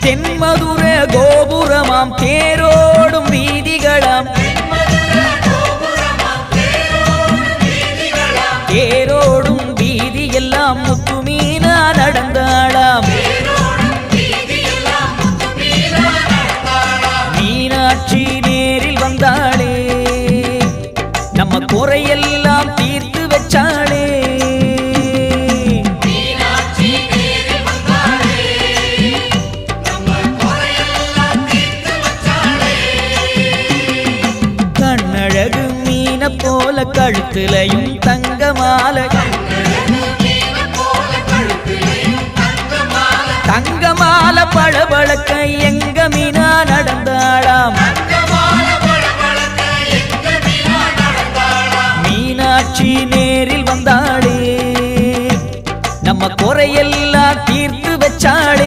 தென்மதுர கோபுரமாம் தேரோடும் வீதிகளாம் தேரோடும் வீதியெல்லாம் முத்துமீனா நடந்தாளாம் மீனாட்சி நேரில் வந்தாளே நம்ம குறையெல்லாம் தீர்த்து வச்சாளே கண்ணழகு மீன போல கழுத்துலையும் தங்க மாலை தங்க மாலை பளபளக்க எங்க மீனா நடந்தாளாம் மீனாட்சி நேரில் வந்தாளே நம்ம குறையெல்லாம் தீர்த்து வச்சாளே